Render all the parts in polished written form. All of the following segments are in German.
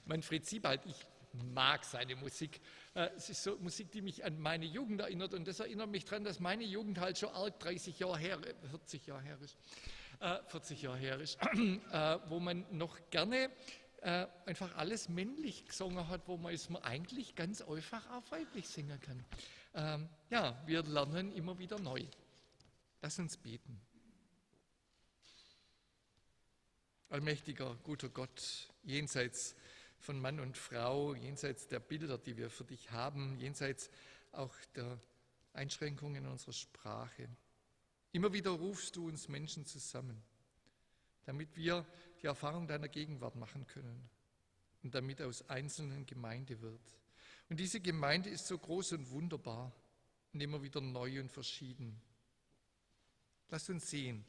Manfred Siebald, ich mag seine Musik. Es ist so Musik, die mich an meine Jugend erinnert und das erinnert mich daran, dass meine Jugend halt schon arg 30 Jahre her, 40 Jahre her ist, 40 Jahre her ist, wo man noch gerne einfach alles männlich gesungen hat, wo man es eigentlich ganz einfach auch weiblich singen kann. Ja, wir lernen immer wieder neu. Lass uns beten. Allmächtiger, guter Gott, jenseits von Mann und Frau, jenseits der Bilder, die wir für dich haben, jenseits auch der Einschränkungen unserer Sprache. Immer wieder rufst du uns Menschen zusammen, damit wir die Erfahrung deiner Gegenwart machen können und damit aus Einzelnen Gemeinde wird. Und diese Gemeinde ist so groß und wunderbar und immer wieder neu und verschieden. Lass uns sehen,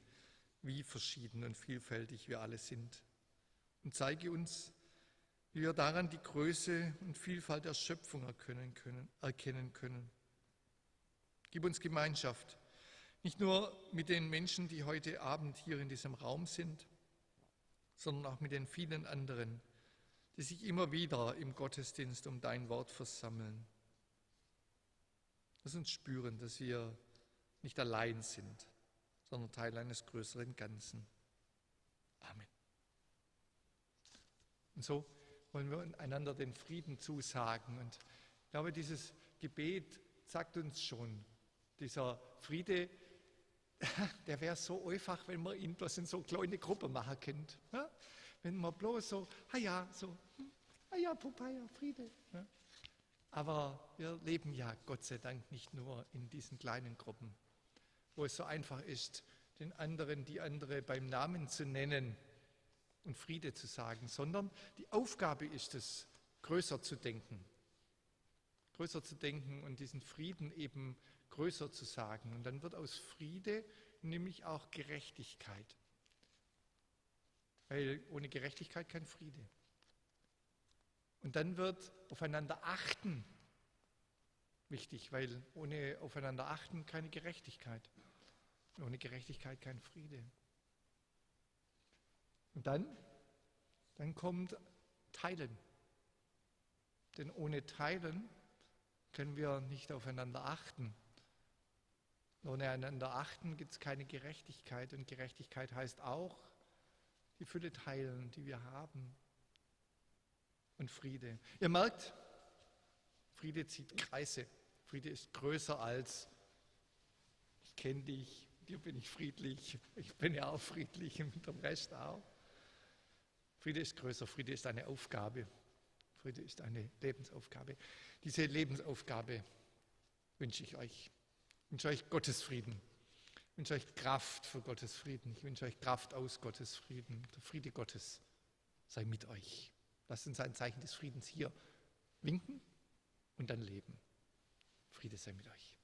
wie verschieden und vielfältig wir alle sind. Und zeige uns, wie wir daran die Größe und Vielfalt der Schöpfung erkennen können. Gib uns Gemeinschaft, nicht nur mit den Menschen, die heute Abend hier in diesem Raum sind, sondern auch mit den vielen anderen, die sich immer wieder im Gottesdienst um dein Wort versammeln. Lass uns spüren, dass wir nicht allein sind, sondern Teil eines größeren Ganzen. Amen. Und so wollen wir einander den Frieden zusagen. Und ich glaube, dieses Gebet sagt uns schon, dieser Friede, der wäre so einfach, wenn man ihn bloß in so kleine Gruppen machen könnte. Ja? Wenn man bloß so, Popaya, Friede. Ja? Aber wir leben ja Gott sei Dank nicht nur in diesen kleinen Gruppen, wo es so einfach ist, den anderen, die andere beim Namen zu nennen und Friede zu sagen, sondern die Aufgabe ist es, größer zu denken und diesen Frieden eben größer zu sagen. Und dann wird aus Friede nämlich auch Gerechtigkeit, weil ohne Gerechtigkeit kein Friede. Und dann wird aufeinander achten wichtig, weil ohne aufeinander achten keine Gerechtigkeit. Ohne Gerechtigkeit kein Friede. Und dann kommt Teilen. Denn ohne Teilen können wir nicht aufeinander achten. Ohne einander achten gibt es keine Gerechtigkeit. Und Gerechtigkeit heißt auch die Fülle teilen, die wir haben. Und Friede. Ihr merkt, Friede zieht Kreise. Friede ist größer als ich kenne dich, dir bin ich friedlich, ich bin ja auch friedlich und mit dem Rest auch. Friede ist größer, Friede ist eine Aufgabe. Friede ist eine Lebensaufgabe. Diese Lebensaufgabe wünsche ich euch. Ich wünsche euch Gottes Frieden. Ich wünsche euch Kraft für Gottes Frieden. Ich wünsche euch Kraft aus Gottes Frieden. Der Friede Gottes sei mit euch. Lasst uns ein Zeichen des Friedens hier winken und dann leben. Friede sei mit euch.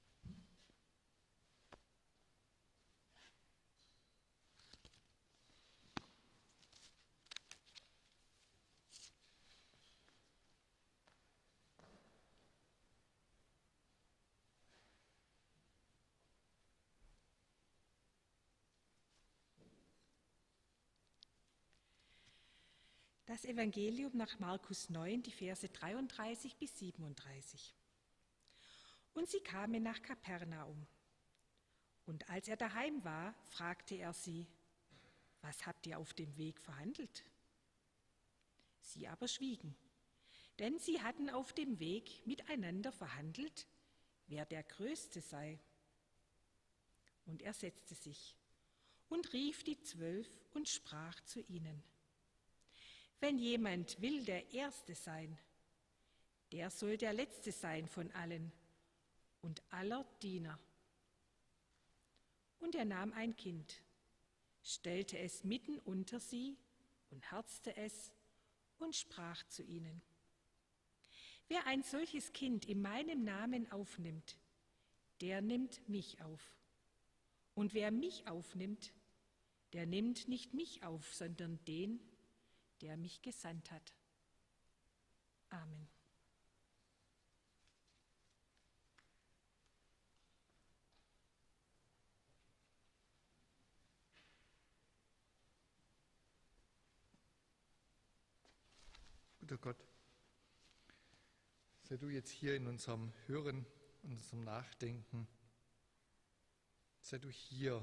Das Evangelium nach Markus 9, die Verse 33 bis 37. Und sie kamen nach Kapernaum. Und als er daheim war, fragte er sie, was habt ihr auf dem Weg verhandelt? Sie aber schwiegen, denn sie hatten auf dem Weg miteinander verhandelt, wer der Größte sei. Und er setzte sich und rief die 12 und sprach zu ihnen: Wenn jemand will der Erste sein, der soll der Letzte sein von allen und aller Diener. Und er nahm ein Kind, stellte es mitten unter sie und herzte es und sprach zu ihnen: Wer ein solches Kind in meinem Namen aufnimmt, der nimmt mich auf. Und wer mich aufnimmt, der nimmt nicht mich auf, sondern den, der mich gesandt hat. Amen. Guter Gott, sei du jetzt hier in unserem Hören, in unserem Nachdenken, sei du hier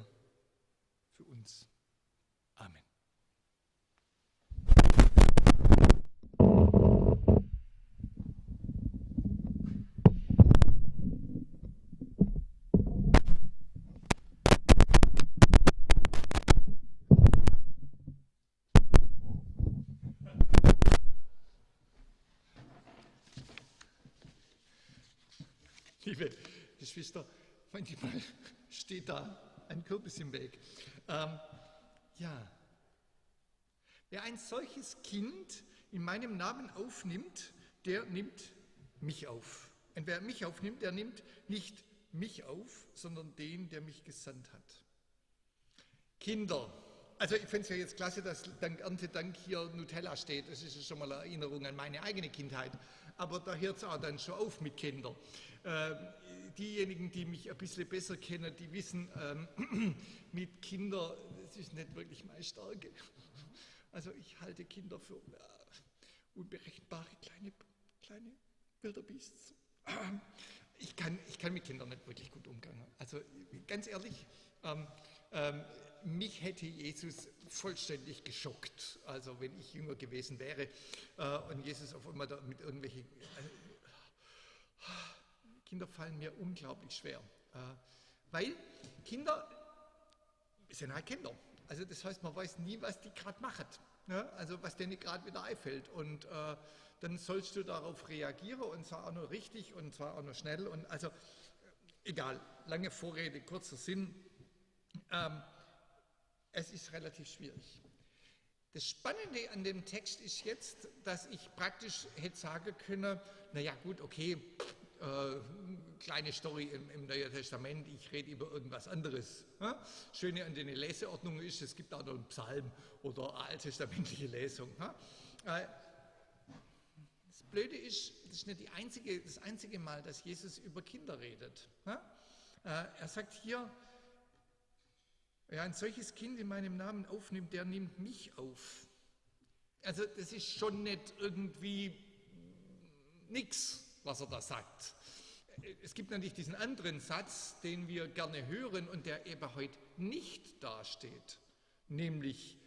für uns. Amen. Liebe Geschwister, manchmal steht da ein Kürbis im Weg. Ja, wer ein solches Kind in meinem Namen aufnimmt, der nimmt mich auf. Und wer mich aufnimmt, der nimmt nicht mich auf, sondern den, der mich gesandt hat. Kinder. Also ich finde es ja jetzt klasse, dass dank Erntedank hier Nutella steht. Das ist ja schon mal eine Erinnerung an meine eigene Kindheit. Aber da hört es auch dann schon auf mit Kindern. Diejenigen, die mich ein bisschen besser kennen, die wissen, mit Kindern, das ist nicht wirklich meine Stärke. Also ich halte Kinder für unberechenbare kleine Wilderbiester. Ich kann mit Kindern nicht wirklich gut umgehen. Also ganz ehrlich, mich hätte Jesus vollständig geschockt, also wenn ich jünger gewesen wäre und Jesus auf einmal da mit irgendwelchen... Kinder fallen mir unglaublich schwer, weil Kinder sind halt Kinder. Also das heißt, man weiß nie, was die gerade machen, ne? Also was denen gerade wieder einfällt. Und dann sollst du darauf reagieren und zwar auch noch richtig und zwar auch noch schnell. Und also egal, lange Vorrede, kurzer Sinn. Es ist relativ schwierig. Das Spannende an dem Text ist jetzt, dass ich praktisch hätte sagen können, naja gut, okay, kleine Story im Neuen Testament, ich rede über irgendwas anderes. Ja? Schöne an den Leseordnungen ist, es gibt auch noch einen Psalm oder eine alttestamentliche Lesung. Ja? Das Blöde ist, das ist nicht das einzige Mal, dass Jesus über Kinder redet. Ja? Er sagt hier, wer ein solches Kind in meinem Namen aufnimmt, der nimmt mich auf. Also das ist schon nicht irgendwie nix, was er da sagt. Es gibt natürlich diesen anderen Satz, den wir gerne hören und der eben heute nicht dasteht, nämlich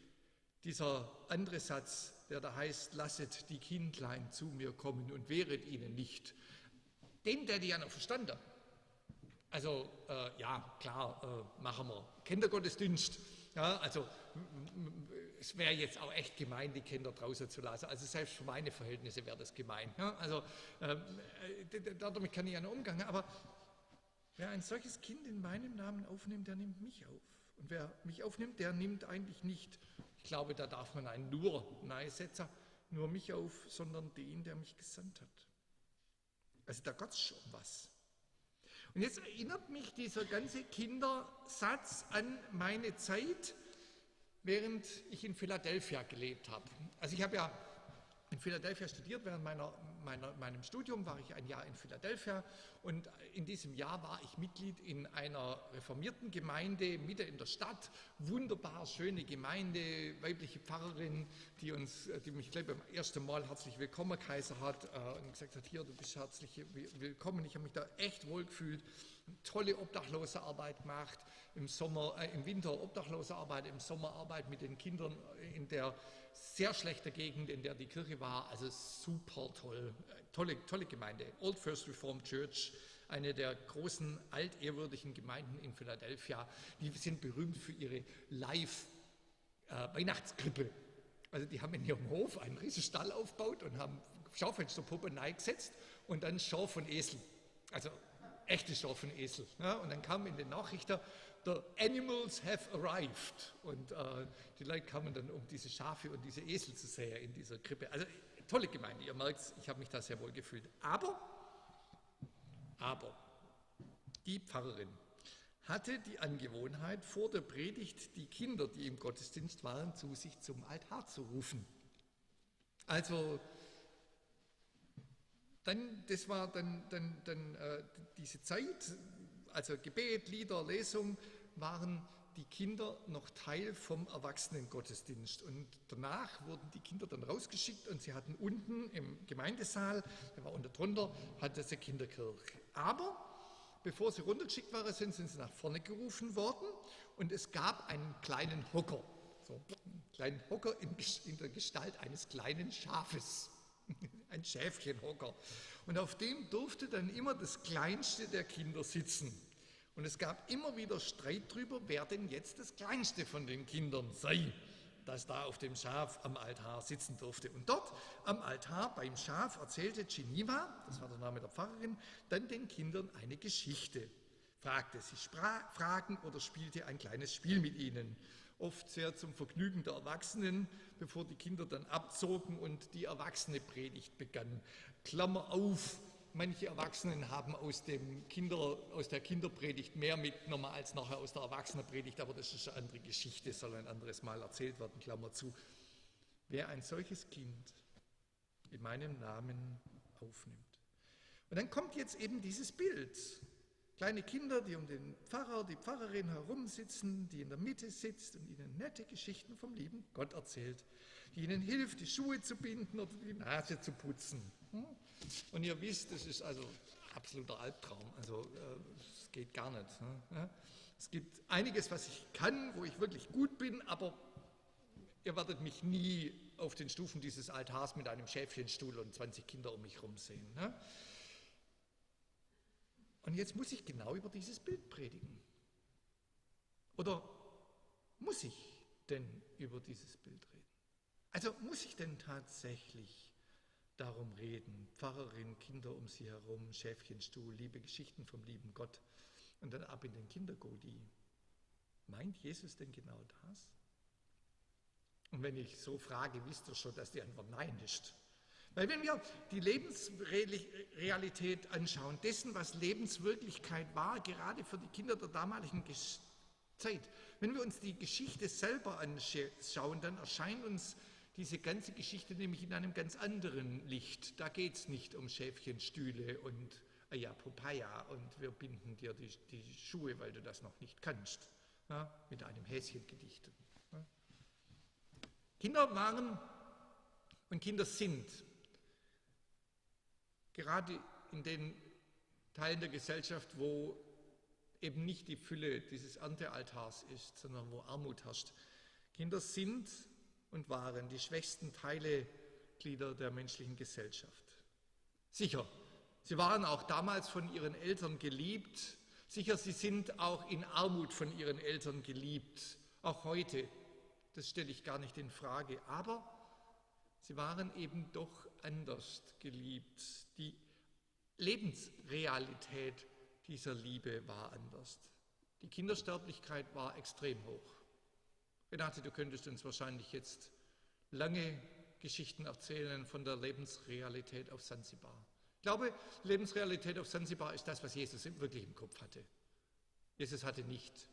dieser andere Satz, der da heißt, lasset die Kindlein zu mir kommen und wehret ihnen nicht. Den hätte ich ja noch verstanden. Also ja, klar, machen wir Kindergottesdienst. Ja, also es wäre jetzt auch echt gemein, die Kinder draußen zu lassen. Also selbst für meine Verhältnisse wäre das gemein. Ja, also damit kann ich ja noch umgehen. Aber wer ein solches Kind in meinem Namen aufnimmt, der nimmt mich auf. Und wer mich aufnimmt, der nimmt eigentlich nicht, ich glaube, da darf man ein nur setzen, nur mich auf, sondern den, der mich gesandt hat. Also da Gott schon was. Und jetzt erinnert mich dieser ganze Kindersatz an meine Zeit, während ich in Philadelphia gelebt habe. Also ich habe ja in Philadelphia studiert, während meinem Studium war ich ein Jahr in Philadelphia und in diesem Jahr war ich Mitglied in einer reformierten Gemeinde mitten in der Stadt, wunderbar schöne Gemeinde, weibliche Pfarrerin, die mich gleich beim ersten Mal herzlich willkommen geheißen hat und gesagt hat, hier, du bist herzlich willkommen. Ich habe mich da echt wohl gefühlt, tolle Obdachlosenarbeit gemacht, im Winter Obdachlosenarbeit, im Sommer Arbeit mit den Kindern in der sehr schlechten Gegend, in der die Kirche war, also super toll, tolle Gemeinde, Old First Reformed Church, eine der großen altehrwürdigen Gemeinden in Philadelphia, die sind berühmt für ihre Live-Weihnachtskrippe. Also die haben in ihrem Hof einen riesen Stall aufgebaut und haben Schaufensterpuppen reingesetzt und dann Schaf von Esel, also echte Schaf von Esel. Ja, und dann kam in den Nachrichten, the animals have arrived. Und die Leute kamen dann, um diese Schafe und diese Esel zu sehen in dieser Krippe. Also tolle Gemeinde, ihr merkt, ich habe mich da sehr wohl gefühlt. Aber die Pfarrerin hatte die Angewohnheit, vor der Predigt die Kinder, die im Gottesdienst waren, zu sich zum Altar zu rufen. Also das war dann diese Zeit, also Gebet, Lieder, Lesung, waren die Kinder noch Teil vom Erwachsenengottesdienst. Und danach wurden die Kinder dann rausgeschickt und sie hatten unten im Gemeindesaal, der war unter drunter, hatte sie Kinderkirche. Aber bevor sie runtergeschickt waren, sind sie nach vorne gerufen worden und es gab einen kleinen Hocker. So, einen kleinen Hocker in der Gestalt eines kleinen Schafes. Ein Schäfchenhocker. Und auf dem durfte dann immer das Kleinste der Kinder sitzen. Und es gab immer wieder Streit darüber, wer denn jetzt das Kleinste von den Kindern sei, das da auf dem Schaf am Altar sitzen durfte. Und dort am Altar beim Schaf erzählte Geneva, das war der Name der Pfarrerin, dann den Kindern eine Geschichte. Fragte sie Fragen oder spielte ein kleines Spiel mit ihnen. Oft sehr zum Vergnügen der Erwachsenen, bevor die Kinder dann abzogen und die erwachsene Predigt begann. Klammer auf, manche Erwachsenen haben aus der Kinderpredigt mehr mitgenommen als nachher aus der Erwachsenenpredigt, aber das ist eine andere Geschichte, soll ein anderes Mal erzählt werden, Klammer zu. Wer ein solches Kind in meinem Namen aufnimmt. Und dann kommt jetzt eben dieses Bild. Kleine Kinder, die um den Pfarrer, die Pfarrerin herumsitzen, die in der Mitte sitzt und ihnen nette Geschichten vom lieben Gott erzählt, die ihnen hilft, die Schuhe zu binden oder die Nase zu putzen. Und ihr wisst, das ist also absoluter Albtraum, also es geht gar nicht. Es gibt einiges, was ich kann, wo ich wirklich gut bin, aber ihr werdet mich nie auf den Stufen dieses Altars mit einem Schäfchenstuhl und 20 Kinder um mich herum sehen. Und jetzt muss ich genau über dieses Bild predigen. Oder muss ich denn über dieses Bild reden? Also muss ich denn tatsächlich darum reden, Pfarrerin, Kinder um sie herum, Schäfchenstuhl, liebe Geschichten vom lieben Gott und dann ab in den Kindergodi. Meint Jesus denn genau das? Und wenn ich so frage, wisst ihr schon, dass die Antwort Nein ist. Weil wenn wir die Lebensrealität anschauen, dessen, was Lebenswirklichkeit war, gerade für die Kinder der damaligen Zeit, wenn wir uns die Geschichte selber anschauen, dann erscheint uns diese ganze Geschichte nämlich in einem ganz anderen Licht. Da geht es nicht um Schäfchenstühle und Popaya und wir binden dir die Schuhe, weil du das noch nicht kannst, mit einem Häschen gedichtet. Kinder waren und Kinder sind gerade in den Teilen der Gesellschaft, wo eben nicht die Fülle dieses Erntealtars ist, sondern wo Armut herrscht. Kinder sind und waren die schwächsten Teilglieder der menschlichen Gesellschaft. Sicher, sie waren auch damals von ihren Eltern geliebt. Sicher, sie sind auch in Armut von ihren Eltern geliebt. Auch heute, das stelle ich gar nicht in Frage. Aber sie waren eben doch anders geliebt. Die Lebensrealität dieser Liebe war anders. Die Kindersterblichkeit war extrem hoch. Renate, du könntest uns wahrscheinlich jetzt lange Geschichten erzählen von der Lebensrealität auf Sansibar. Ich glaube, Lebensrealität auf Sansibar ist das, was Jesus wirklich im Kopf hatte. Jesus hatte nicht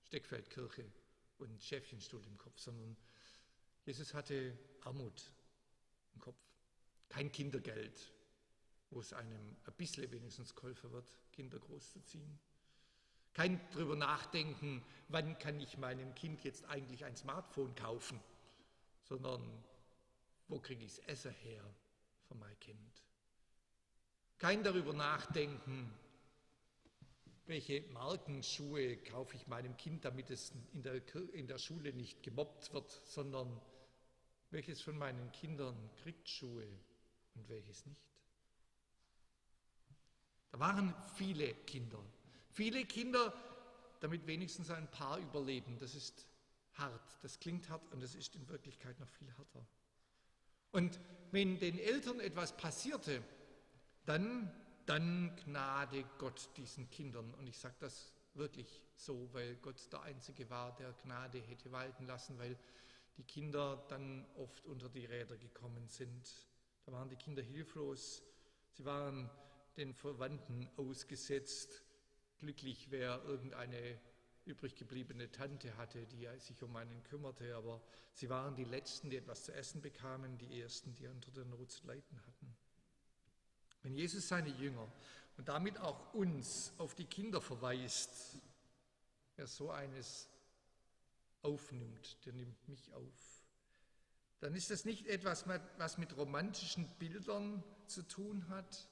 Steckfeldkirche und Schäfchenstuhl im Kopf, sondern Jesus hatte Armut im Kopf. Kein Kindergeld, wo es einem ein bisschen wenigstens geholfen wird, Kinder großzuziehen. Kein drüber nachdenken, wann kann ich meinem Kind jetzt eigentlich ein Smartphone kaufen, sondern wo kriege ich das Essen her für mein Kind. Kein darüber nachdenken, welche Markenschuhe kaufe ich meinem Kind, damit es in der Schule nicht gemobbt wird, sondern welches von meinen Kindern kriegt Schuhe und welches nicht. Da waren viele Kinder, damit wenigstens ein paar überleben. Das ist hart, das klingt hart und das ist in Wirklichkeit noch viel härter. Und wenn den Eltern etwas passierte, dann gnade Gott diesen Kindern. Und ich sage das wirklich so, weil Gott der Einzige war, der Gnade hätte walten lassen, weil die Kinder dann oft unter die Räder gekommen sind. Da waren die Kinder hilflos, sie waren den Verwandten ausgesetzt. Glücklich, wer irgendeine übrig gebliebene Tante hatte, die sich um einen kümmerte, aber sie waren die Letzten, die etwas zu essen bekamen, die Ersten, die unter der Not zu leiden hatten. Wenn Jesus seine Jünger und damit auch uns auf die Kinder verweist, wer so eines aufnimmt, der nimmt mich auf. Dann ist das nicht etwas, was mit romantischen Bildern zu tun hat,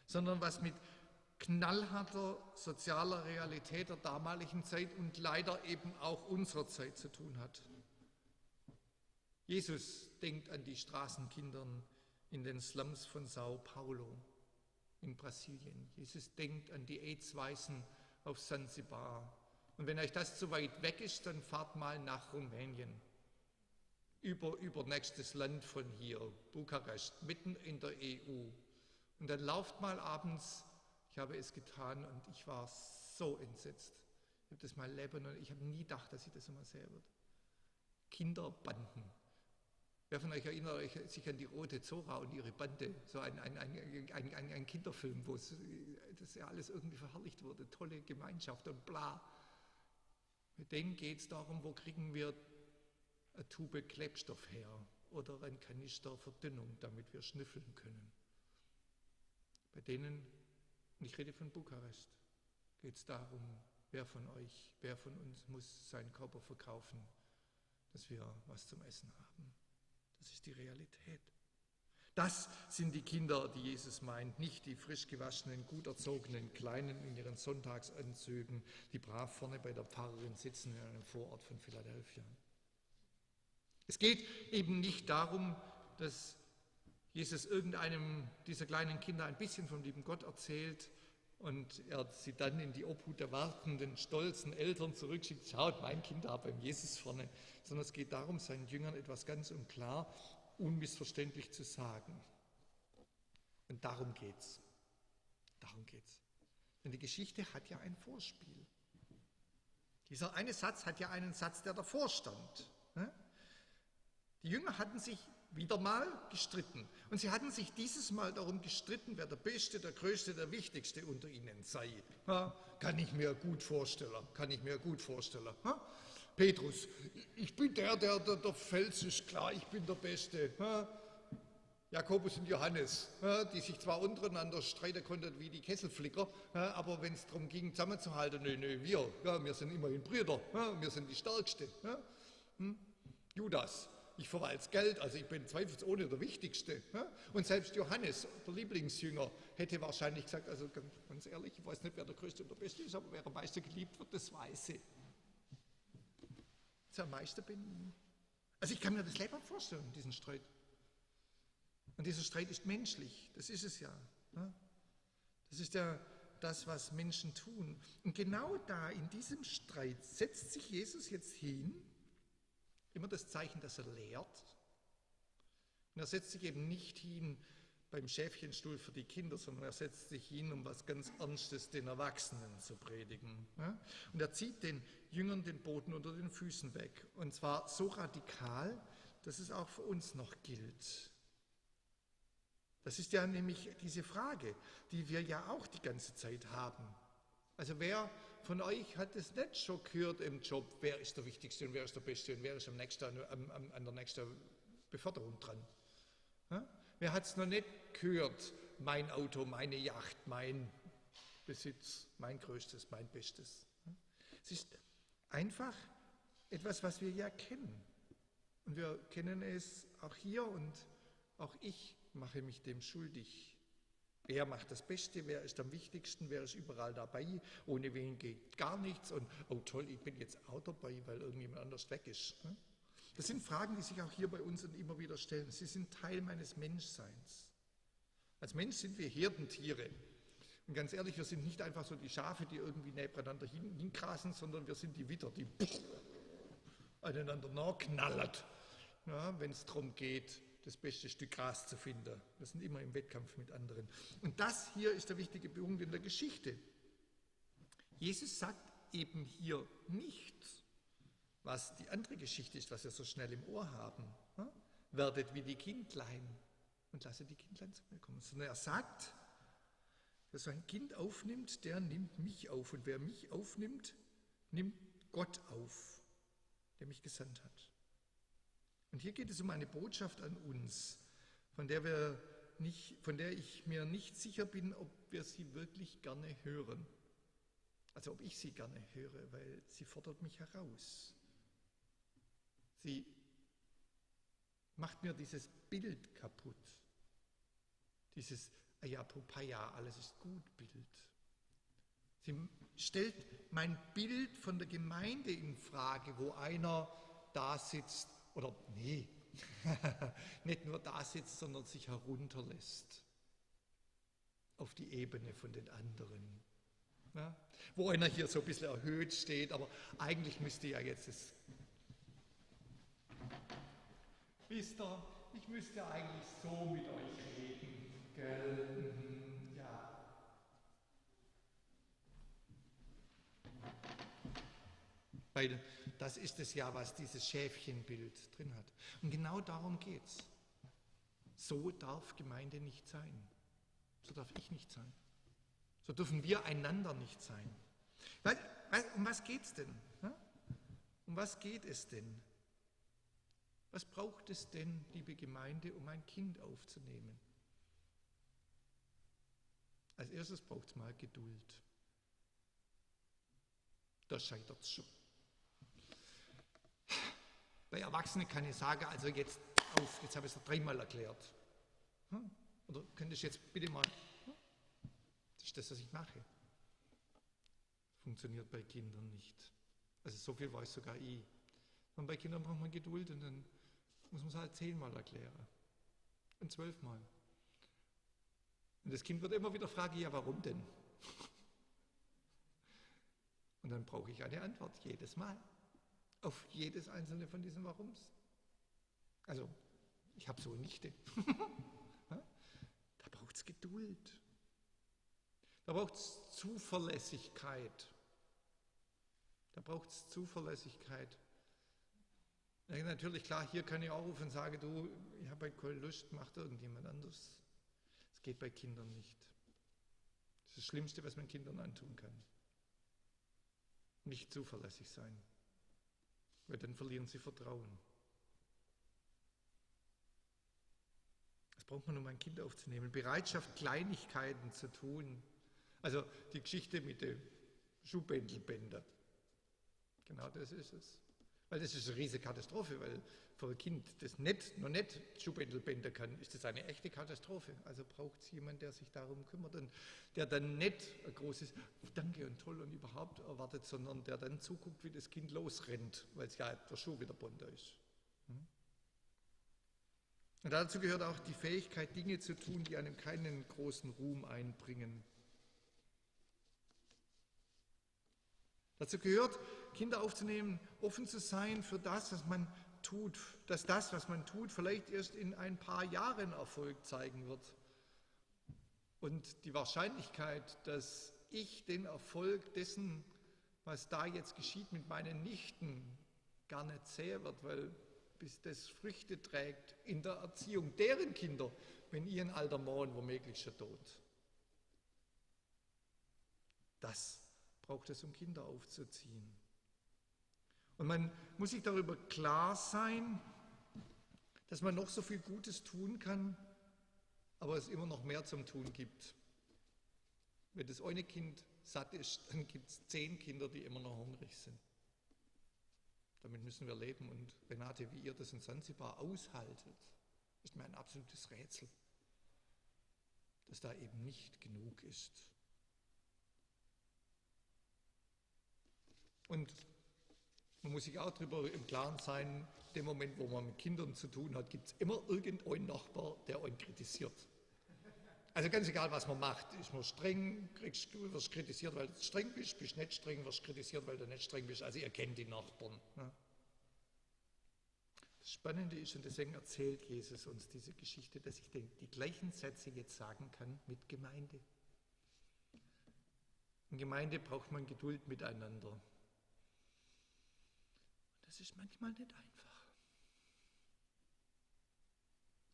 sondern was mit knallharter sozialer Realität der damaligen Zeit und leider eben auch unserer Zeit zu tun hat. Jesus denkt an die Straßenkinder in den Slums von Sao Paulo in Brasilien. Jesus denkt an die AIDS-Weißen auf Sansibar. Und wenn euch das zu weit weg ist, dann fahrt mal nach Rumänien. Über nächstes Land von hier, Bukarest, mitten in der EU. Und dann lauft mal abends, ich habe es getan und ich war so entsetzt. Ich habe das mal erlebt und ich habe nie gedacht, dass ich das immer sehen würde. Kinderbanden. Wer von euch erinnert sich an die Rote Zora und ihre Bande? So ein Kinderfilm, wo das ja alles irgendwie verherrlicht wurde. Tolle Gemeinschaft und bla. Mit denen geht es darum, wo kriegen wir eine Tube Klebstoff her oder ein Kanister Verdünnung, damit wir schnüffeln können. Bei denen, und ich rede von Bukarest, geht es darum, wer von uns muss seinen Körper verkaufen, dass wir was zum Essen haben. Das ist die Realität. Das sind die Kinder, die Jesus meint, nicht die frisch gewaschenen, gut erzogenen Kleinen in ihren Sonntagsanzügen, die brav vorne bei der Pfarrerin sitzen in einem Vorort von Philadelphia. Es geht eben nicht darum, dass Jesus irgendeinem dieser kleinen Kinder ein bisschen vom lieben Gott erzählt und er sie dann in die Obhut der wartenden, stolzen Eltern zurückschickt, schaut, mein Kind da beim Jesus vorne, sondern es geht darum, seinen Jüngern etwas ganz und klar, unmissverständlich zu sagen. Und darum geht's. Darum geht's. Denn die Geschichte hat ja ein Vorspiel. Dieser eine Satz hat ja einen Satz, der davor stand. Die Jünger hatten sich wieder mal gestritten. Und sie hatten sich dieses Mal darum gestritten, wer der Beste, der Größte, der Wichtigste unter ihnen sei. Kann ich mir gut vorstellen. Petrus, ich bin der Fels ist klar, ich bin der Beste. Jakobus und Johannes, die sich zwar untereinander streiten konnten wie die Kesselflicker, aber wenn es darum ging, zusammenzuhalten, wir sind immerhin Brüder, wir sind die Stärkste. Judas, ich verwalte Geld, also ich bin zweifelsohne der Wichtigste. Und selbst Johannes, der Lieblingsjünger, hätte wahrscheinlich gesagt, also ganz ehrlich, ich weiß nicht, wer der Größte und der Beste ist, aber wer am meisten geliebt wird, das weiß ich. Dass ich am meisten bin. Also ich kann mir das lebhaft vorstellen, diesen Streit. Und dieser Streit ist menschlich, das ist es ja. Das ist ja das, was Menschen tun. Und genau da, in diesem Streit, setzt sich Jesus jetzt hin, immer das Zeichen, dass er lehrt. Und er setzt sich eben nicht hin beim Schäfchenstuhl für die Kinder, sondern er setzt sich hin, um was ganz Ernstes den Erwachsenen zu predigen. Und er zieht den Jüngern den Boden unter den Füßen weg. Und zwar so radikal, dass es auch für uns noch gilt. Das ist ja nämlich diese Frage, die wir ja auch die ganze Zeit haben. Also wer von euch hat es nicht schon gehört im Job, wer ist der Wichtigste und wer ist der Beste und wer ist an der nächsten Beförderung dran? Wer hat es noch nicht gehört, mein Auto, meine Yacht, mein Besitz, mein Größtes, mein Bestes? Es ist einfach etwas, was wir ja kennen. Und wir kennen es auch hier und auch ich mache mich dem schuldig. Wer macht das Beste, wer ist am wichtigsten, wer ist überall dabei, ohne wen geht gar nichts und oh toll, ich bin jetzt auch dabei, weil irgendjemand anders weg ist. Das sind Fragen, die sich auch hier bei uns immer wieder stellen. Sie sind Teil meines Menschseins. Als Mensch sind wir Herdentiere. Und ganz ehrlich, wir sind nicht einfach so die Schafe, die irgendwie nebeneinander hingrasen, sondern wir sind die Widder, die aneinander nachknallen, wenn es darum geht, das beste Stück Gras zu finden. Wir sind immer im Wettkampf mit anderen. Und das hier ist der wichtige Punkt in der Geschichte. Jesus sagt eben hier nicht, was die andere Geschichte ist, was wir so schnell im Ohr haben. Werdet wie die Kindlein und lasset die Kindlein zu mir kommen. Sondern er sagt, wer so ein Kind aufnimmt, der nimmt mich auf. Und wer mich aufnimmt, nimmt Gott auf, der mich gesandt hat. Und hier geht es um eine Botschaft an uns, von der ich mir nicht sicher bin, ob wir sie wirklich gerne hören. Also ob ich sie gerne höre, weil sie fordert mich heraus. Sie macht mir dieses Bild kaputt. Dieses Ayapopeia, alles ist gut Bild. Sie stellt mein Bild von der Gemeinde in Frage, wo einer da sitzt, oder nee, nicht nur da sitzt, sondern sich herunterlässt auf die Ebene von den anderen. Ja? Wo einer hier so ein bisschen erhöht steht, aber eigentlich müsste ja jetzt das. Wisst ihr, ich müsste eigentlich so mit euch reden, gell? Ja. Weil das ist es ja, was dieses Schäfchenbild drin hat. Und genau darum geht es. So darf Gemeinde nicht sein. So darf ich nicht sein. So dürfen wir einander nicht sein. Um was geht es denn? Um was geht es denn? Was braucht es denn, liebe Gemeinde, um ein Kind aufzunehmen? Als erstes braucht es mal Geduld. Da scheitert es schon. Bei Erwachsenen kann ich sagen, also jetzt habe ich es 3-mal erklärt. Oder könntest du jetzt bitte mal, das ist das, was ich mache. Funktioniert bei Kindern nicht. Also so viel weiß sogar ich. Und bei Kindern braucht man Geduld und dann muss man es halt 10-mal erklären. Und 12-mal. Und das Kind wird immer wieder fragen, ja warum denn? Und dann brauche ich eine Antwort, jedes Mal. Auf jedes einzelne von diesen Warums. Also, ich habe so eine Nichte. Da braucht es Geduld. Da braucht es Zuverlässigkeit. Da braucht es Zuverlässigkeit. Ja, natürlich, klar, hier kann ich auch rufen und sagen, du, ich habe halt keine Lust, macht irgendjemand anders. Das geht bei Kindern nicht. Das ist das Schlimmste, was man Kindern antun kann. Nicht zuverlässig sein. Weil dann verlieren sie Vertrauen. Das braucht man, um ein Kind aufzunehmen. Bereitschaft, Kleinigkeiten zu tun. Also die Geschichte mit den Schuhbändelbändern. Genau das ist es. Weil das ist eine riesige Katastrophe, weil für ein Kind, das noch nicht Schuhbändelbänder kann, ist das eine echte Katastrophe. Also braucht es jemanden, der sich darum kümmert und der dann nicht ein großes Danke und toll und überhaupt erwartet, sondern der dann zuguckt, wie das Kind losrennt, weil es ja der Schuh wieder bunter ist. Und dazu gehört auch die Fähigkeit, Dinge zu tun, die einem keinen großen Ruhm einbringen. Dazu gehört, Kinder aufzunehmen, offen zu sein für das, was man tut, dass das, was man tut, vielleicht erst in ein paar Jahren Erfolg zeigen wird. Und die Wahrscheinlichkeit, dass ich den Erfolg dessen, was da jetzt geschieht mit meinen Nichten, gar nicht sehen wird, weil bis das Früchte trägt in der Erziehung deren Kinder, wenn ich ein alter Mann womöglich schon tot. Das braucht es, um Kinder aufzuziehen. Und man muss sich darüber klar sein, dass man noch so viel Gutes tun kann, aber es immer noch mehr zum Tun gibt. Wenn das eine Kind satt ist, dann gibt es 10 Kinder, die immer noch hungrig sind. Damit müssen wir leben. Und Renate, wie ihr das in Sansibar aushaltet, ist mir ein absolutes Rätsel, dass da eben nicht genug ist. Und man muss sich auch darüber im Klaren sein, dem Moment, wo man mit Kindern zu tun hat, gibt es immer irgendeinen Nachbar, der einen kritisiert. Also ganz egal, was man macht, ist man streng, wirst kritisiert, weil du streng bist nicht streng, wirst kritisiert, weil du nicht streng bist. Also ihr kennt die Nachbarn. Ne? Das Spannende ist, und deswegen erzählt Jesus uns diese Geschichte, dass ich die gleichen Sätze jetzt sagen kann mit Gemeinde. In Gemeinde braucht man Geduld miteinander. Das ist manchmal nicht einfach.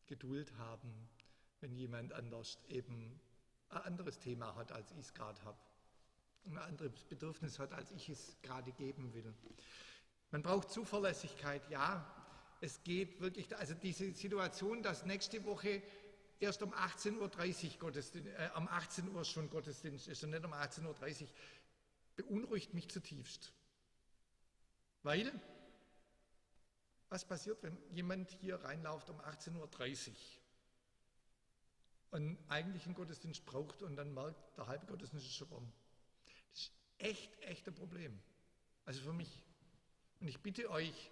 Geduld haben, wenn jemand anders eben ein anderes Thema hat, als ich es gerade habe. Ein anderes Bedürfnis hat, als ich es gerade geben will. Man braucht Zuverlässigkeit, ja. Es geht wirklich, also diese Situation, dass nächste Woche erst um 18.30 Uhr am 18 Uhr schon Gottesdienst ist und nicht um 18.30 Uhr, beunruhigt mich zutiefst. Weil Was passiert, wenn jemand hier reinläuft um 18:30 Uhr und eigentlich einen Gottesdienst braucht und dann merkt, der halbe Gottesdienst ist schon rum? Das ist echt ein Problem. Also für mich. Und ich bitte euch,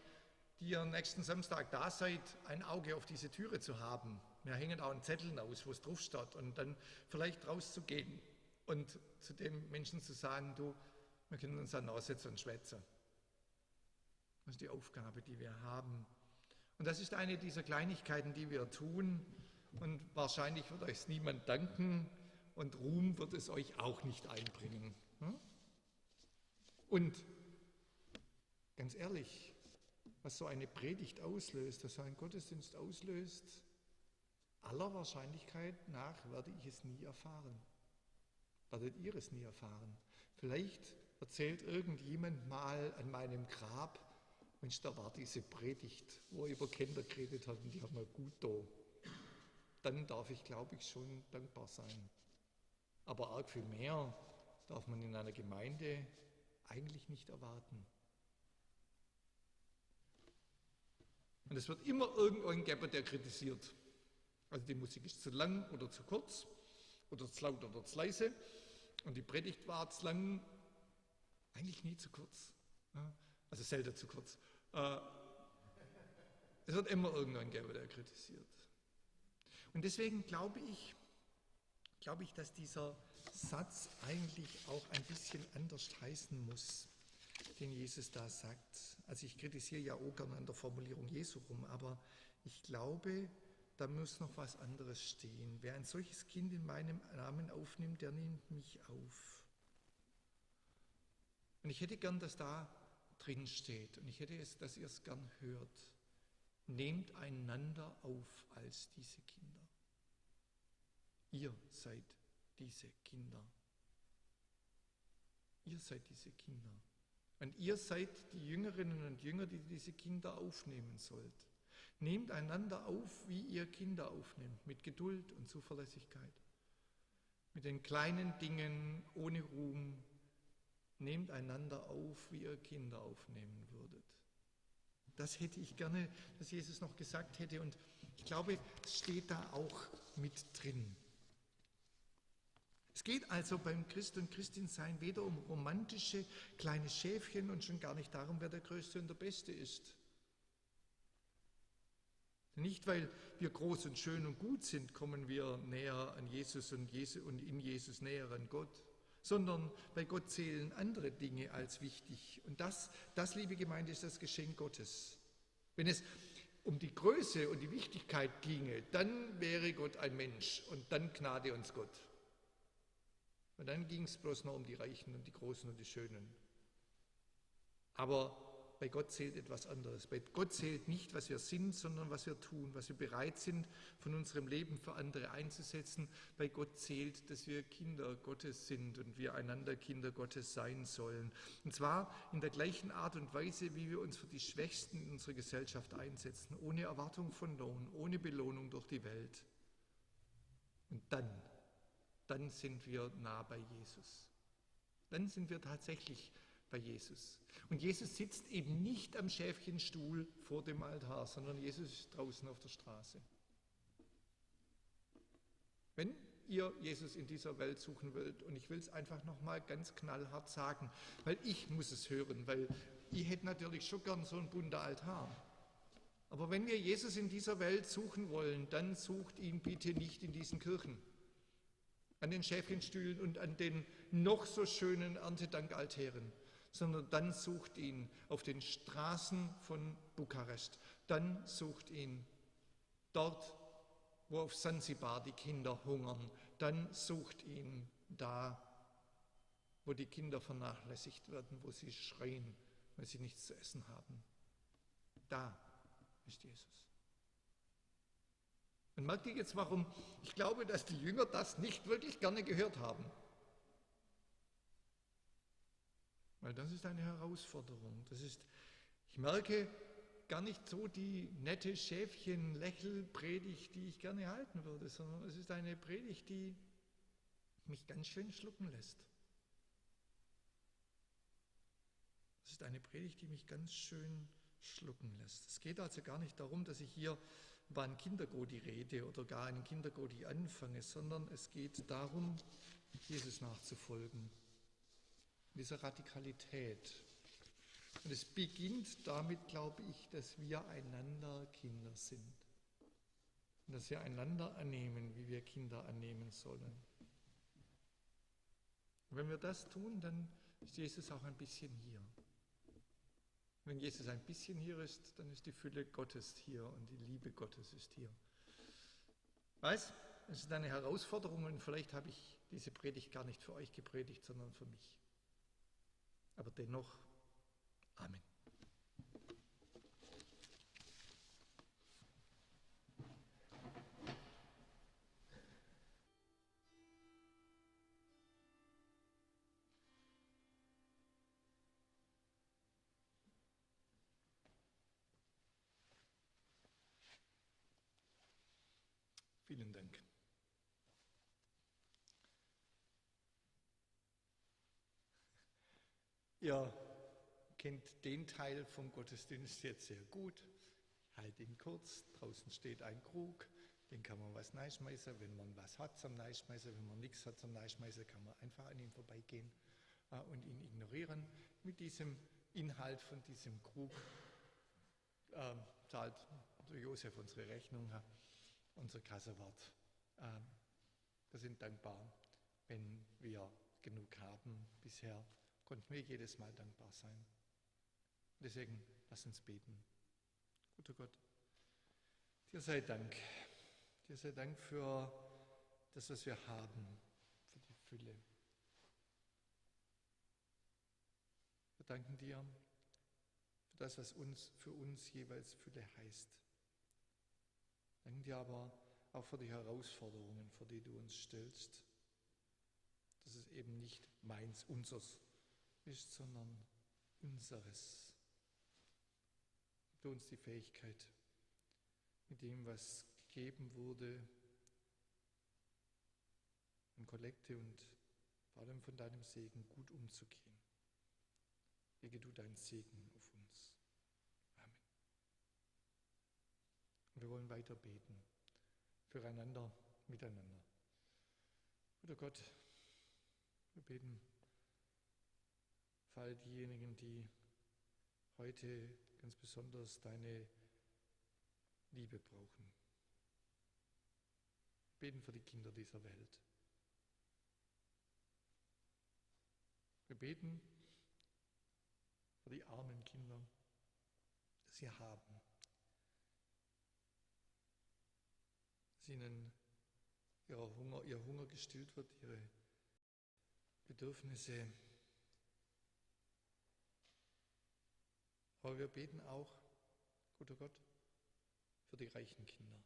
die ihr nächsten Samstag da seid, ein Auge auf diese Türe zu haben. Wir hängen auch einen Zettel aus, wo es drauf steht, und dann vielleicht rauszugehen und zu dem Menschen zu sagen, du, wir können uns dann aussetzen und schwätzen. Das ist die Aufgabe, die wir haben. Und das ist eine dieser Kleinigkeiten, die wir tun. Und wahrscheinlich wird euch niemand danken und Ruhm wird es euch auch nicht einbringen. Und ganz ehrlich, was so eine Predigt auslöst, was so ein Gottesdienst auslöst, aller Wahrscheinlichkeit nach werde ich es nie erfahren. Werdet ihr es nie erfahren. Vielleicht erzählt irgendjemand mal an meinem Grab, Mensch, da war diese Predigt, wo er über Kinder geredet hat, und die hat mir gut da. Dann darf ich, glaube ich, schon dankbar sein. Aber arg viel mehr darf man in einer Gemeinde eigentlich nicht erwarten. Und es wird immer irgendeinen geben, der kritisiert. Also die Musik ist zu lang oder zu kurz oder zu laut oder zu leise und die Predigt war zu lang, eigentlich nie zu kurz, also selten zu kurz. Es wird immer irgendeinen geben, der kritisiert. Und deswegen glaube ich, dass dieser Satz eigentlich auch ein bisschen anders heißen muss, den Jesus da sagt. Also ich kritisiere ja auch gerne an der Formulierung Jesu rum, aber ich glaube, da muss noch was anderes stehen. Wer ein solches Kind in meinem Namen aufnimmt, der nimmt mich auf. Und ich hätte gern, dass da drin steht, und ich hätte es, dass ihr es gern hört. Nehmt einander auf als diese Kinder. Ihr seid diese Kinder. Ihr seid diese Kinder. Und ihr seid die Jüngerinnen und Jünger, die diese Kinder aufnehmen sollt. Nehmt einander auf, wie ihr Kinder aufnehmt, mit Geduld und Zuverlässigkeit. Mit den kleinen Dingen, ohne Ruhm. Nehmt einander auf, wie ihr Kinder aufnehmen würdet. Das hätte ich gerne, dass Jesus noch gesagt hätte, und ich glaube, es steht da auch mit drin. Es geht also beim Christ und Christinsein weder um romantische kleine Schäfchen und schon gar nicht darum, wer der Größte und der Beste ist. Nicht, weil wir groß und schön und gut sind, kommen wir näher an Jesus und in Jesus näher an Gott, sondern bei Gott zählen andere Dinge als wichtig. Und das, liebe Gemeinde, ist das Geschenk Gottes. Wenn es um die Größe und die Wichtigkeit ginge, dann wäre Gott ein Mensch und dann gnade uns Gott. Und dann ging es bloß noch um die Reichen und die Großen und die Schönen. Aber bei Gott zählt etwas anderes. Bei Gott zählt nicht, was wir sind, sondern was wir tun, was wir bereit sind, von unserem Leben für andere einzusetzen. Bei Gott zählt, dass wir Kinder Gottes sind und wir einander Kinder Gottes sein sollen. Und zwar in der gleichen Art und Weise, wie wir uns für die Schwächsten in unserer Gesellschaft einsetzen, ohne Erwartung von Lohn, ohne Belohnung durch die Welt. Und dann sind wir nah bei Jesus. Dann sind wir tatsächlich bei Jesus. Und Jesus sitzt eben nicht am Schäfchenstuhl vor dem Altar, sondern Jesus ist draußen auf der Straße. Wenn ihr Jesus in dieser Welt suchen wollt, und ich will es einfach nochmal ganz knallhart sagen, weil ich muss es hören, weil ich hätte natürlich schon gern so einen bunten Altar. Aber wenn wir Jesus in dieser Welt suchen wollen, dann sucht ihn bitte nicht in diesen Kirchen, an den Schäfchenstühlen und an den noch so schönen Erntedankaltären, sondern dann sucht ihn auf den Straßen von Bukarest. Dann sucht ihn dort, wo auf Sansibar die Kinder hungern. Dann sucht ihn da, wo die Kinder vernachlässigt werden, wo sie schreien, weil sie nichts zu essen haben. Da ist Jesus. Und merkt ihr jetzt, warum ich glaube, dass die Jünger das nicht wirklich gerne gehört haben? Weil das ist eine Herausforderung. Ich merke gar nicht so die nette Schäfchen-Lächel-Predigt, die ich gerne halten würde, sondern es ist eine Predigt, die mich ganz schön schlucken lässt. Es ist eine Predigt, die mich ganz schön schlucken lässt. Es geht also gar nicht darum, dass ich hier über einen Kindergodi rede oder gar einen Kindergodi anfange, sondern es geht darum, Jesus nachzufolgen, in dieser Radikalität. Und es beginnt damit, glaube ich, dass wir einander Kinder sind. Und dass wir einander annehmen, wie wir Kinder annehmen sollen. Und wenn wir das tun, dann ist Jesus auch ein bisschen hier. Wenn Jesus ein bisschen hier ist, dann ist die Fülle Gottes hier und die Liebe Gottes ist hier. Ich weiß, es ist eine Herausforderung und vielleicht habe ich diese Predigt gar nicht für euch gepredigt, sondern für mich. Aber dennoch, Amen. Vielen Dank. Ihr kennt den Teil vom Gottesdienst jetzt sehr gut. Ich halte ihn kurz. Draußen steht ein Krug, den kann man was reinschmeißen. Wenn man was hat zum Reinschmeißen, wenn man nichts hat zum Reinschmeißen, kann man einfach an ihm vorbeigehen und ihn ignorieren. Mit diesem Inhalt von diesem Krug zahlt Josef unsere Rechnung, unser Kassewart. Wir sind dankbar, wenn wir genug haben. Bisher konnten wir jedes Mal dankbar sein. Deswegen lass uns beten. Guter Gott, dir sei Dank. Dir sei Dank für das, was wir haben, für die Fülle. Wir danken dir für das, was für uns jeweils Fülle heißt. Wir danken dir aber auch für die Herausforderungen, vor die du uns stellst, dass es eben nicht meins, unseres ist, sondern unseres. Gib du uns die Fähigkeit, mit dem, was gegeben wurde, in Kollekte und vor allem von deinem Segen gut umzugehen. Lege du deinen Segen auf uns. Amen. Und wir wollen weiter beten. Füreinander, miteinander. Guter Gott, wir beten für all diejenigen, die heute ganz besonders deine Liebe brauchen. Wir beten für die Kinder dieser Welt. Wir beten für die armen Kinder, die sie haben. Dass ihnen ihr Hunger gestillt wird, ihre Bedürfnisse. Aber wir beten auch, guter Gott, für die reichen Kinder.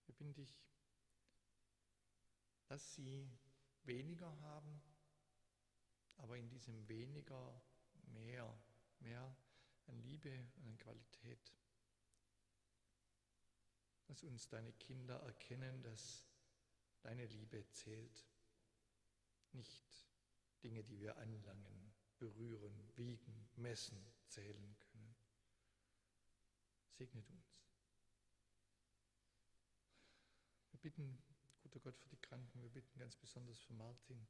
Wir bitten dich, dass sie weniger haben, aber in diesem weniger mehr an Liebe und an Qualität. Lass uns deine Kinder erkennen, dass deine Liebe zählt. Nicht Dinge, die wir anlangen, berühren, wiegen, messen, zählen können. Segnet uns. Wir bitten, guter Gott, für die Kranken. Wir bitten ganz besonders für Martin.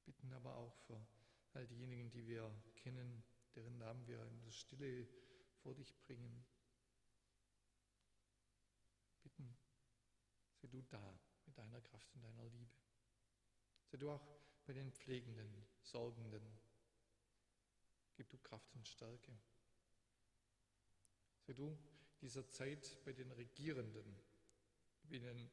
Bitten aber auch für all diejenigen, die wir kennen, deren Namen wir in der Stille vor dich bringen. Bitten, sei du da mit deiner Kraft und deiner Liebe. Sei du auch bei den Pflegenden, Sorgenden. Gib du Kraft und Stärke. Sei du dieser Zeit bei den Regierenden, wie einen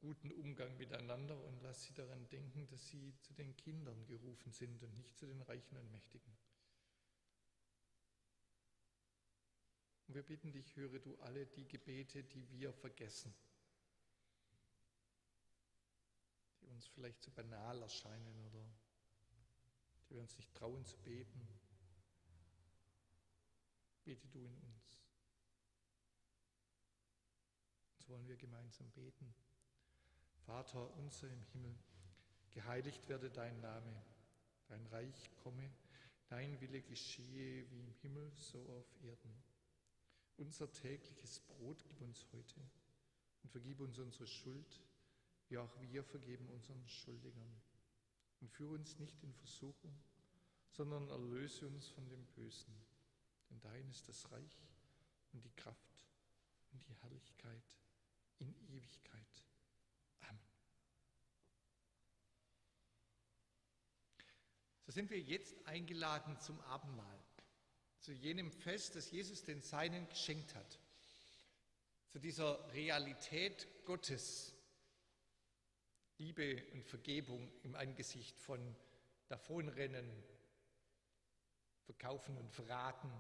guten Umgang miteinander und lass sie daran denken, dass sie zu den Kindern gerufen sind und nicht zu den Reichen und Mächtigen. Und wir bitten dich, höre du alle die Gebete, die wir vergessen, die uns vielleicht zu banal erscheinen oder die wir uns nicht trauen zu beten. Bete du in uns. So wollen wir gemeinsam beten. Vater unser im Himmel, Geheiligt werde dein Name, dein Reich komme, dein Wille geschehe wie im Himmel, so auf Erden. Unser tägliches Brot gib uns heute und vergib uns unsere Schuld, wie auch wir vergeben unseren Schuldigern. Und führe uns nicht in Versuchung, sondern erlöse uns von dem Bösen. Denn dein ist das Reich und die Kraft und die Herrlichkeit in Ewigkeit. Amen. So sind wir jetzt eingeladen zum Abendmahl, zu jenem Fest, das Jesus den Seinen geschenkt hat, zu dieser Realität Gottes, Liebe und Vergebung im Angesicht von Davonrennen, Verkaufen und Verraten.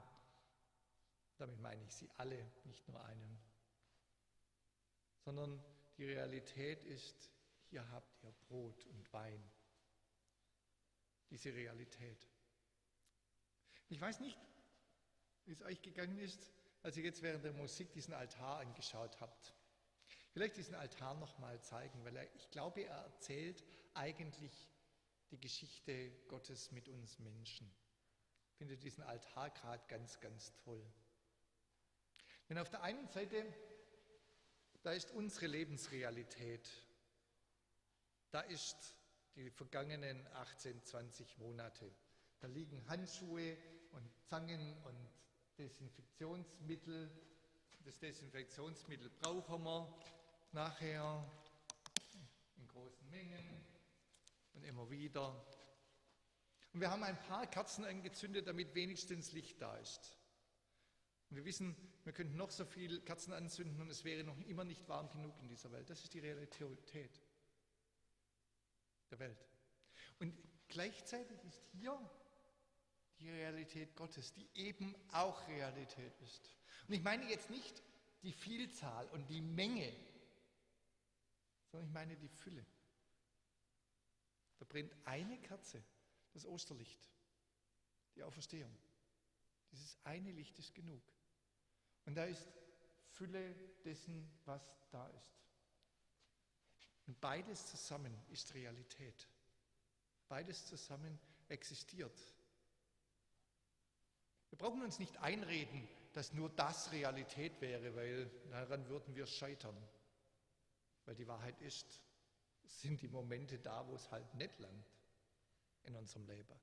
Damit meine ich sie alle, nicht nur einen. Sondern die Realität ist, hier habt ihr Brot und Wein. Diese Realität. Ich weiß nicht, wie es euch gegangen ist, als ihr jetzt während der Musik diesen Altar angeschaut habt. Vielleicht diesen Altar nochmal zeigen, weil ich glaube, er erzählt eigentlich die Geschichte Gottes mit uns Menschen. Ich finde diesen Altar gerade ganz, ganz toll. Denn auf der einen Seite, da ist unsere Lebensrealität. Da ist die vergangenen 18, 20 Monate. Da liegen Handschuhe und Zangen und Desinfektionsmittel. Das Desinfektionsmittel brauchen wir nachher in großen Mengen und immer wieder. Und wir haben ein paar Kerzen angezündet, damit wenigstens Licht da ist. Und wir wissen, wir könnten noch so viele Kerzen anzünden und es wäre noch immer nicht warm genug in dieser Welt. Das ist die Realität der Welt. Und gleichzeitig ist hier die Realität Gottes, die eben auch Realität ist. Und ich meine jetzt nicht die Vielzahl und die Menge, sondern ich meine die Fülle. Da brennt eine Kerze, das Osterlicht, die Auferstehung. Dieses eine Licht ist genug. Und da ist Fülle dessen, was da ist. Und beides zusammen ist Realität. Beides zusammen existiert. Wir brauchen uns nicht einreden, dass nur das Realität wäre, weil daran würden wir scheitern. Weil die Wahrheit ist, es sind die Momente da, wo es halt nicht langt in unserem Leben.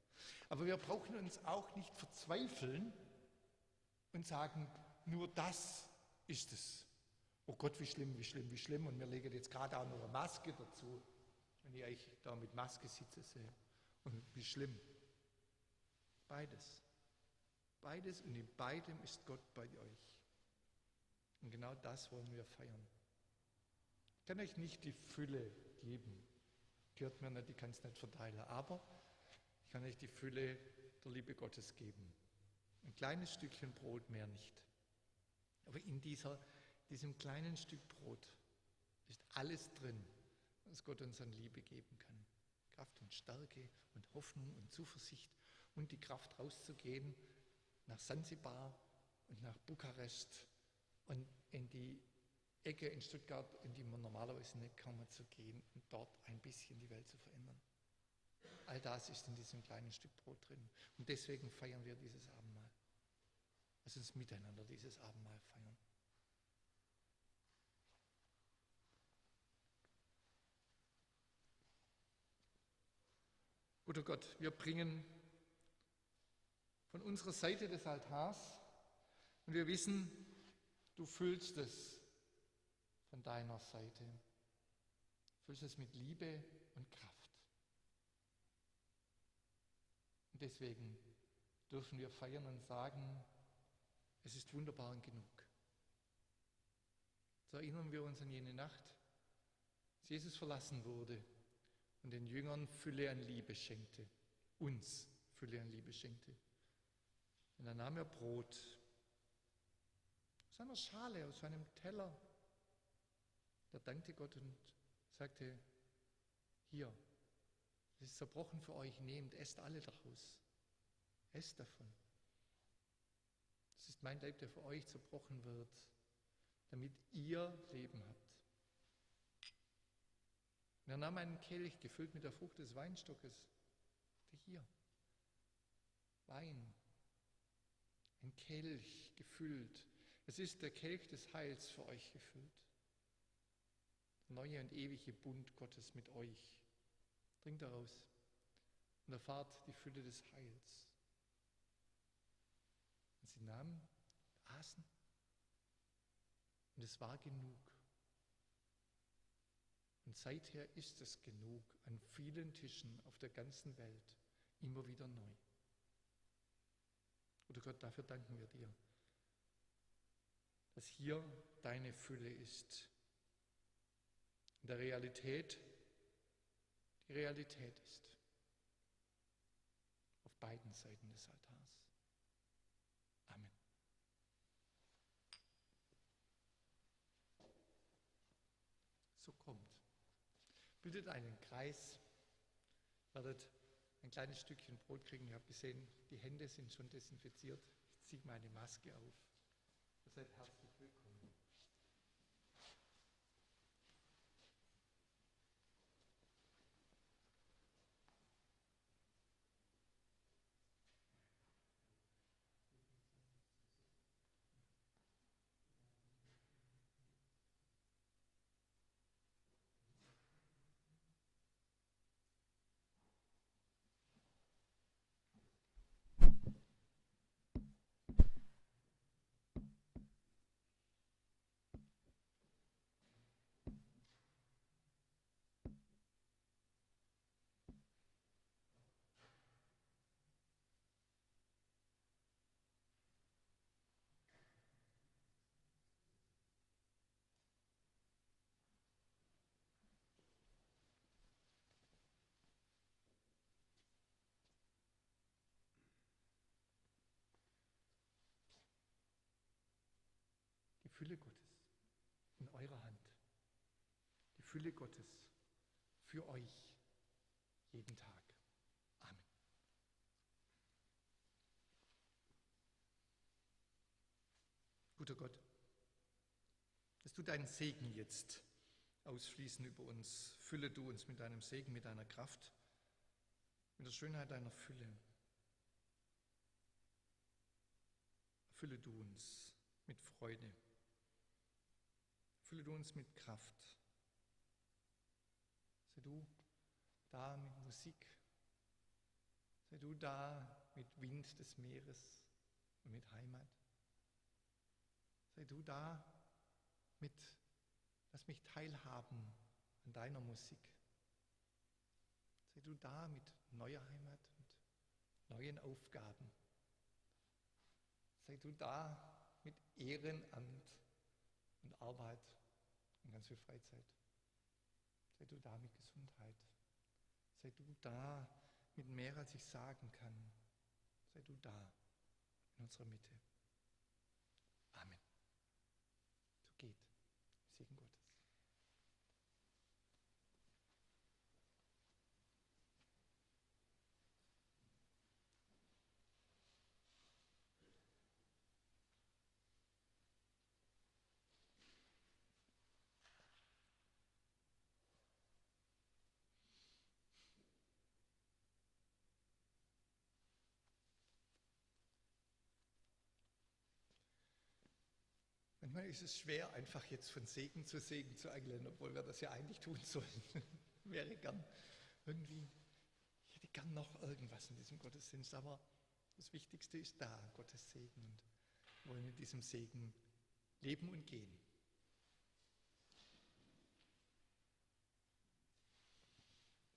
Aber wir brauchen uns auch nicht verzweifeln und sagen, nur das ist es. Oh Gott, wie schlimm, wie schlimm, wie schlimm. Und wir legen jetzt gerade auch noch eine Maske dazu, wenn ich euch da mit Maske sitze sehe. Und wie schlimm. Beides. Beides und in beidem ist Gott bei euch. Und genau das wollen wir feiern. Ich kann euch nicht die Fülle geben. Gehört mir nicht, ich kann es nicht verteilen. Aber ich kann euch die Fülle der Liebe Gottes geben. Ein kleines Stückchen Brot, mehr nicht. Aber in diesem kleinen Stück Brot ist alles drin, was Gott uns an Liebe geben kann. Kraft und Stärke und Hoffnung und Zuversicht und die Kraft rauszugehen nach Sansibar und nach Bukarest und in die Ecke in Stuttgart, in die man normalerweise nicht kommen, zu gehen und dort ein bisschen die Welt zu verändern. All das ist in diesem kleinen Stück Brot drin. Und deswegen feiern wir dieses Abendmahl. Lass uns miteinander dieses Abendmahl feiern. Guter Gott, wir bringen von unserer Seite des Altars und wir wissen, du füllst es von deiner Seite. Füllst es mit Liebe und Kraft. Und deswegen dürfen wir feiern und sagen, es ist wunderbar und genug. So erinnern wir uns an jene Nacht, als Jesus verlassen wurde und den Jüngern Fülle an Liebe schenkte, uns Fülle an Liebe schenkte. Und dann nahm er Brot aus einer Schale, aus einem Teller. Er dankte Gott und sagte, hier, es ist zerbrochen für euch, nehmt, esst alle daraus. Esst davon. Das ist mein Leib, der für euch zerbrochen wird, damit ihr Leben habt. Und er nahm einen Kelch, gefüllt mit der Frucht des Weinstockes. Hier, Wein, ein Kelch gefüllt. Es ist der Kelch des Heils für euch gefüllt. Der neue und ewige Bund Gottes mit euch. Trinkt daraus und erfahrt die Fülle des Heils. Und sie nahmen, aßen und es war genug. Und seither ist es genug an vielen Tischen auf der ganzen Welt, immer wieder neu. Oder Gott, dafür danken wir dir, dass hier deine Fülle ist. In der Realität, die Realität ist. Auf beiden Seiten des Altars. Amen. So kommt. Bildet einen Kreis, werdet ein kleines Stückchen Brot kriegen. Ihr habt gesehen, die Hände sind schon desinfiziert. Ich ziehe meine Maske auf. Ihr seid herzlich willkommen. Die Fülle Gottes in eurer Hand. Die Fülle Gottes für euch jeden Tag. Amen. Guter Gott, dass du deinen Segen jetzt ausfließen über uns. Fülle du uns mit deinem Segen, mit deiner Kraft, mit der Schönheit deiner Fülle. Fülle du uns mit Freude. Fülle du uns mit Kraft. Sei du da mit Musik. Sei du da mit Wind des Meeres und mit Heimat. Sei du da mit, lass mich teilhaben an deiner Musik. Sei du da mit neuer Heimat und neuen Aufgaben. Sei du da mit Ehrenamt und Arbeit und ganz viel Freizeit. Sei du da mit Gesundheit. Sei du da mit mehr, als ich sagen kann. Sei du da in unserer Mitte. Amen. So geht. Segen Gottes. Manchmal ist es schwer, einfach jetzt von Segen zu eilen, obwohl wir das ja eigentlich tun sollen. Wäre gern irgendwie, ich hätte gern noch irgendwas in diesem Gottesdienst, aber das Wichtigste ist da, Gottes Segen, und wir wollen in diesem Segen leben und gehen.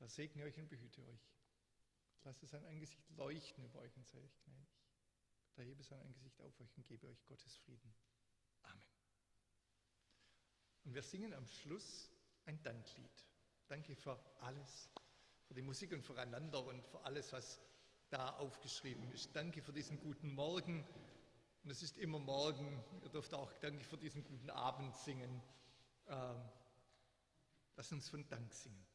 Er segne euch und behüte euch. Lasst sein Angesicht leuchten über euch und sei euch gnädig. Gott erhebe sein Angesicht auf euch und gebe euch Gottes Frieden. Amen. Und wir singen am Schluss ein Danklied. Danke für alles, für die Musik und füreinander und für alles, was da aufgeschrieben ist. Danke für diesen guten Morgen. Und es ist immer Morgen. Ihr dürft auch Danke für diesen guten Abend singen. Lasst uns von Dank singen.